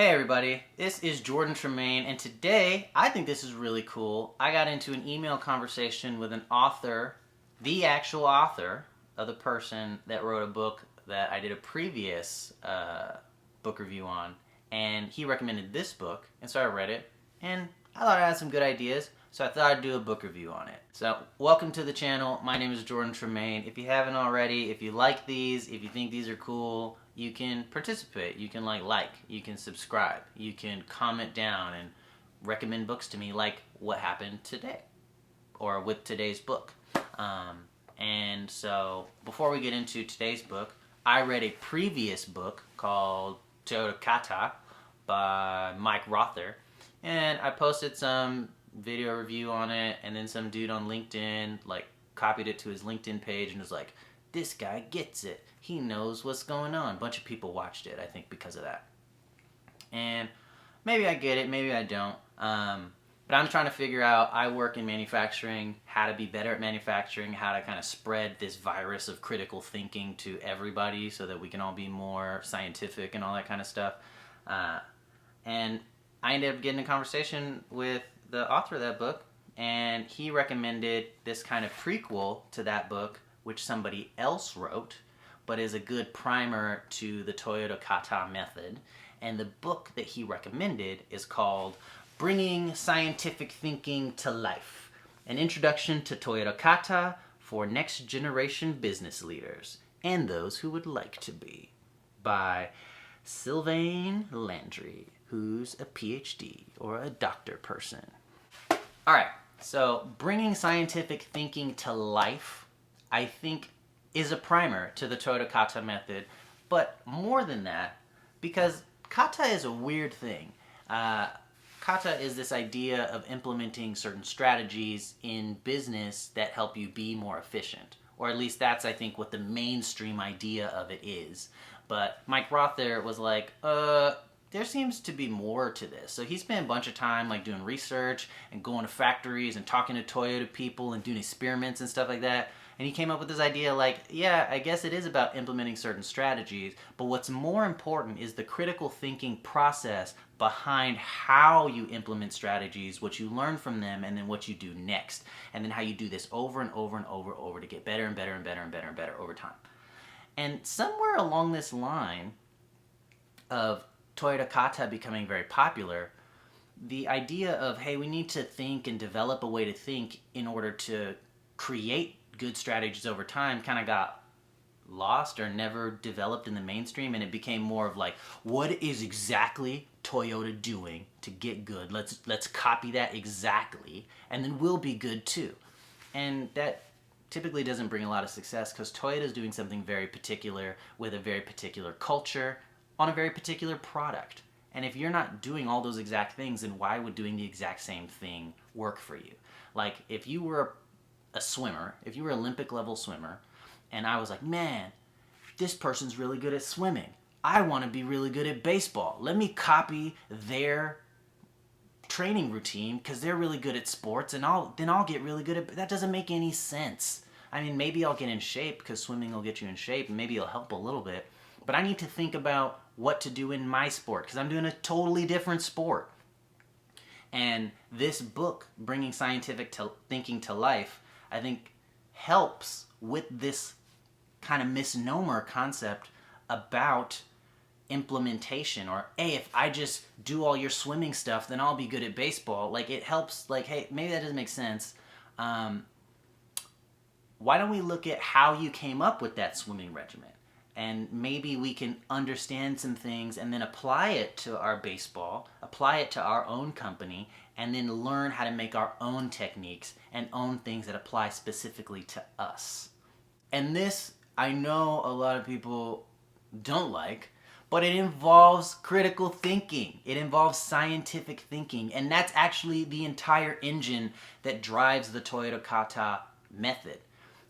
Hey everybody, this is Jordan Tremaine, and today I think this is really cool. I got into an email conversation with an author, the actual author of the person that wrote a book that I did a previous book review on, and he recommended this book, and so I read it, and I thought I had some good ideas, so I thought I'd do a book review on it. So, welcome to the channel. My name is Jordan Tremaine. If you haven't already, if you like these, if you think these are cool, you can participate. You can you can subscribe, you can comment down and recommend books to me like what happened today or with today's book. And so before we get into today's book, I read a previous book called Toyota Kata by Mike Rother, and I posted some video review on it, and then some dude on LinkedIn copied it to his LinkedIn page and was like, this guy gets it. He knows what's going on. A bunch of people watched it, I think, because of that. And maybe I get it, maybe I don't. But I'm trying to figure out, I work in manufacturing, how to be better at manufacturing, how to kind of spread this virus of critical thinking to everybody so that we can all be more scientific and all that kind of stuff. And I ended up getting a conversation with the author of that book, and he recommended this kind of prequel to that book, which somebody else wrote, but is a good primer to the Toyota Kata method. And the book that he recommended is called Bringing Scientific Thinking to Life, an introduction to Toyota Kata for next generation business leaders and those who would like to be, by Sylvain Landry, who's a PhD or a doctor person. All right, so Bringing Scientific Thinking to Life, I think, is a primer to the Toyota Kata method, but more than that, because kata is a weird thing. Kata is this idea of implementing certain strategies in business that help you be more efficient, or at least that's, I think, what the mainstream idea of it is. But Mike Rother was like, there seems to be more to this. So he spent a bunch of time doing research and going to factories and talking to Toyota people and doing experiments and stuff like that. And he came up with this idea yeah, I guess it is about implementing certain strategies, but what's more important is the critical thinking process behind how you implement strategies, what you learn from them, and then what you do next. And then how you do this over and over and over to get better and better and better and better and better over time. And somewhere along this line of Toyota Kata becoming very popular, the idea of, hey, we need to think and develop a way to think in order to create good strategies over time kind of got lost or never developed in the mainstream, and it became more of what is exactly Toyota doing to get good? Let's copy that exactly, and then we'll be good too. And that typically doesn't bring a lot of success, because Toyota is doing something very particular with a very particular culture on a very particular product. And if you're not doing all those exact things, then why would doing the exact same thing work for you? If you were a swimmer, if you were an Olympic level swimmer, and I was like, man, this person's really good at swimming. I want to be really good at baseball. Let me copy their training routine because they're really good at sports, and then I'll get really good at... That doesn't make any sense. I mean, maybe I'll get in shape because swimming will get you in shape, and maybe it'll help a little bit. But I need to think about what to do in my sport because I'm doing a totally different sport. And this book, Bringing Scientific Thinking to Life, I think helps with this kind of misnomer concept about implementation, or, hey, if I just do all your swimming stuff, then I'll be good at baseball. It helps, hey, maybe that doesn't make sense. Why don't we look at how you came up with that swimming regimen? And maybe we can understand some things and then apply it to our baseball, apply it to our own company, and then learn how to make our own techniques and own things that apply specifically to us. And this, I know a lot of people don't like, but it involves critical thinking. It involves scientific thinking, and that's actually the entire engine that drives the Toyota Kata method.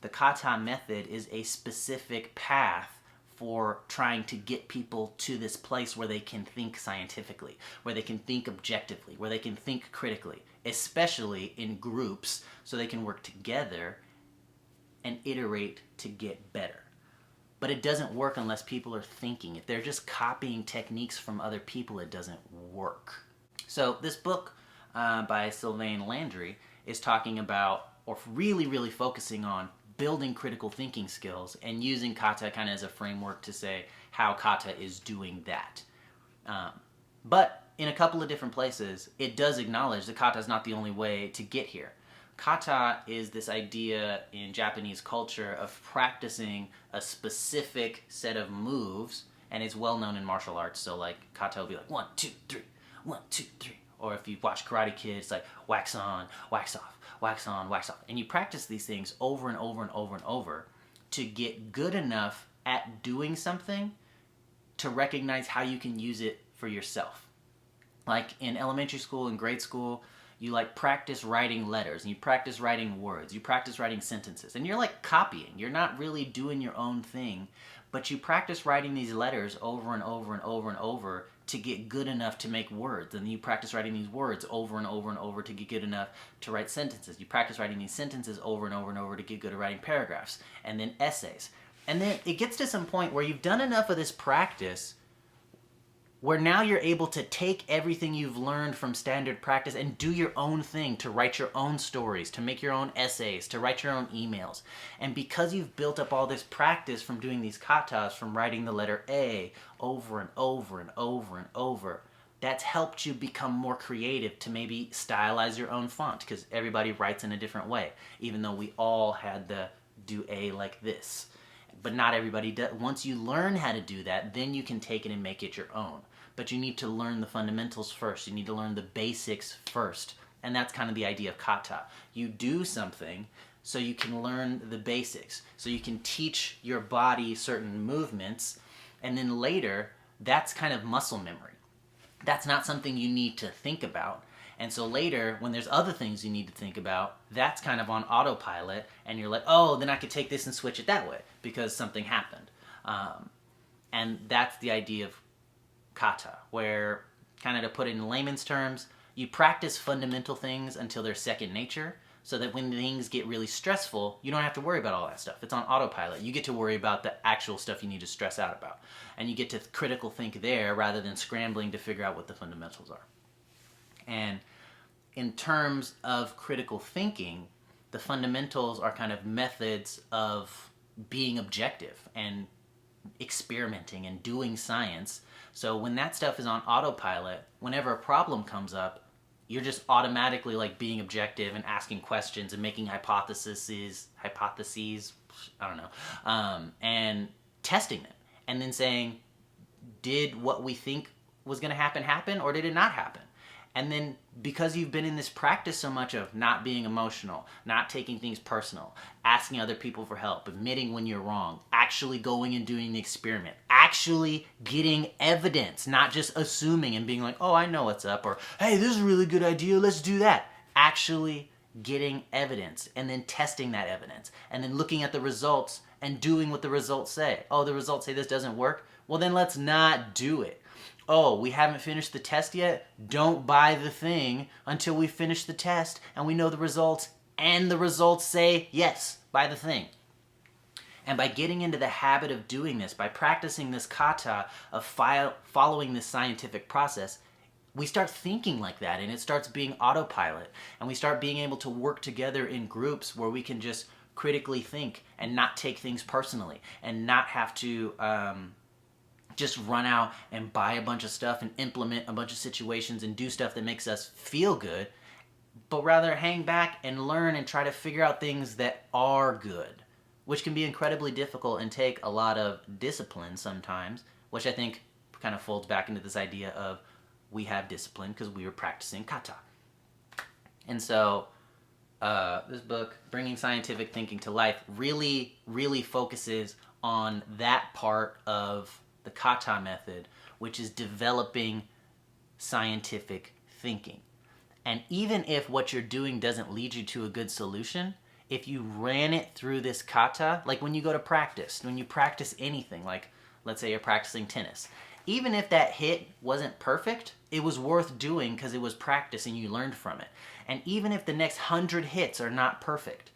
The Kata method is a specific path for trying to get people to this place where they can think scientifically, where they can think objectively, where they can think critically, especially in groups, so they can work together and iterate to get better. but it doesn't work unless people are thinking. If they're just copying techniques from other people, it doesn't work. So this book by Sylvain Landry is talking about, or really focusing on, building critical thinking skills and using kata kind of as a framework to say how kata is doing that. But in a couple of different places, it does acknowledge that kata is not the only way to get here. Kata is this idea in Japanese culture of practicing a specific set of moves, and it's well known in martial arts. So like kata will be like 1, 2, 3, 1, 2, 3. Or if you watch Karate Kid, it's like wax on, wax off, wax on, wax off. And you practice these things over and over and over and over to get good enough at doing something to recognize how you can use it for yourself. Like in elementary school and grade school, you like practice writing letters, and you practice writing words, you practice writing sentences, and you're like copying. You're not really doing your own thing, but you practice writing these letters over and over and over and over to get good enough to make words. And then you practice writing these words over and over and over to get good enough to write sentences. You practice writing these sentences over and over and over to get good at writing paragraphs, and then essays. And then it gets to some point where you've done enough of this practice where now you're able to take everything you've learned from standard practice and do your own thing, to write your own stories, to make your own essays, to write your own emails. And because you've built up all this practice from doing these katas, from writing the letter A over and over and over and over, that's helped you become more creative to maybe stylize your own font, because everybody writes in a different way, even though we all had to do A like this. But not everybody does. Once you learn how to do that, then you can take it and make it your own. But you need to learn the fundamentals first. You need to learn the basics first. And that's kind of the idea of kata. You do something so you can learn the basics. So you can teach your body certain movements, and then later, that's kind of muscle memory. That's not something you need to think about. And so later, when there's other things you need to think about, that's kind of on autopilot, and you're like, oh, then I could take this and switch it that way because something happened. And that's the idea of kata, where, kind of to put it in layman's terms, you practice fundamental things until they're second nature, so that when things get really stressful, you don't have to worry about all that stuff. It's on autopilot. You get to worry about the actual stuff you need to stress out about. And you get to critical think there rather than scrambling to figure out what the fundamentals are. And in terms of critical thinking, the fundamentals are kind of methods of being objective and experimenting and doing science. So when that stuff is on autopilot, whenever a problem comes up, you're just automatically like being objective and asking questions and making hypotheses, I don't know, and testing them. And then saying, did what we think was going to happen, or did it not happen? And then because you've been in this practice so much of not being emotional, not taking things personal, asking other people for help, admitting when you're wrong, actually going and doing the experiment, actually getting evidence, not just assuming and being like, oh, I know what's up, or hey, this is a really good idea, let's do that. Actually getting evidence and then testing that evidence and then looking at the results and doing what the results say. Oh, the results say this doesn't work? Well, then let's not do it. Oh, we haven't finished the test yet? Don't buy the thing until we finish the test and we know the results, and the results say, yes, buy the thing. And by getting into the habit of doing this, by practicing this kata of following this scientific process, we start thinking like that, and it starts being autopilot. And we start being able to work together in groups where we can just critically think and not take things personally, and not have to just run out and buy a bunch of stuff and implement a bunch of situations and do stuff that makes us feel good, but rather hang back and learn and try to figure out things that are good, which can be incredibly difficult and take a lot of discipline sometimes, which I think kind of folds back into this idea of we have discipline because we were practicing kata. And so this book, Bringing Scientific Thinking to Life, really focuses on that part of the kata method, which is developing scientific thinking. And even if what you're doing doesn't lead you to a good solution, if you ran it through this kata, like when you go to practice, when you practice anything, like let's say you're practicing tennis, even if that hit wasn't perfect, it was worth doing because it was practice and you learned from it. And even if the next 100 hits are not perfect,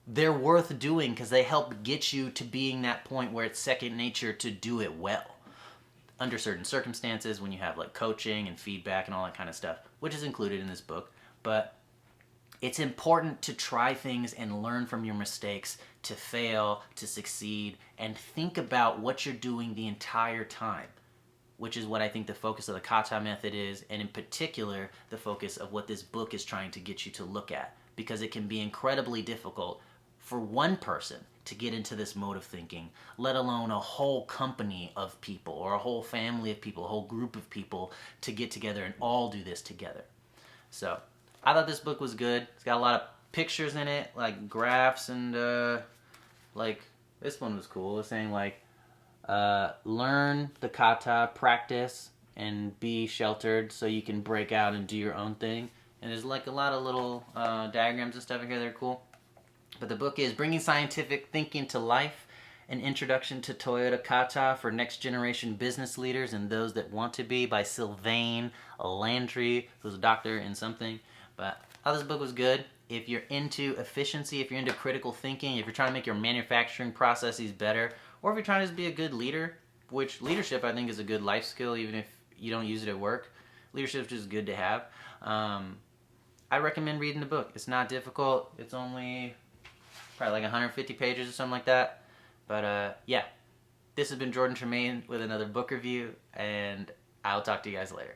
they're worth doing because they help get you to being that point where it's second nature to do it well under certain circumstances, when you have like coaching and feedback and all that kind of stuff, which is included in this book. But it's important to try things and learn from your mistakes, to fail, to succeed, and think about what you're doing the entire time, which is what I think the focus of the Kata method is, and in particular, the focus of what this book is trying to get you to look at, because it can be incredibly difficult for one person to get into this mode of thinking, let alone a whole company of people or a whole family of people, a whole group of people to get together and all do this together. So I thought this book was good. It's got a lot of pictures in it, like graphs, and like this one was cool. It's saying like learn the kata, practice, and be sheltered so you can break out and do your own thing. And there's like a lot of little diagrams and stuff in here that are cool. But the book is Bringing Scientific Thinking to Life, an Introduction to Toyota Kata for Next Generation Business Leaders and Those That Want to Be, by Sylvain Landry, who's a doctor in something. But I thought this book was good. If you're into efficiency, if you're into critical thinking, if you're trying to make your manufacturing processes better, or if you're trying to just be a good leader, which leadership I think is a good life skill even if you don't use it at work. Leadership is just good to have. I recommend reading the book. It's not difficult. It's only probably like 150 pages or something like that. But yeah, this has been Jordan Tremaine with another book review, and I'll talk to you guys later.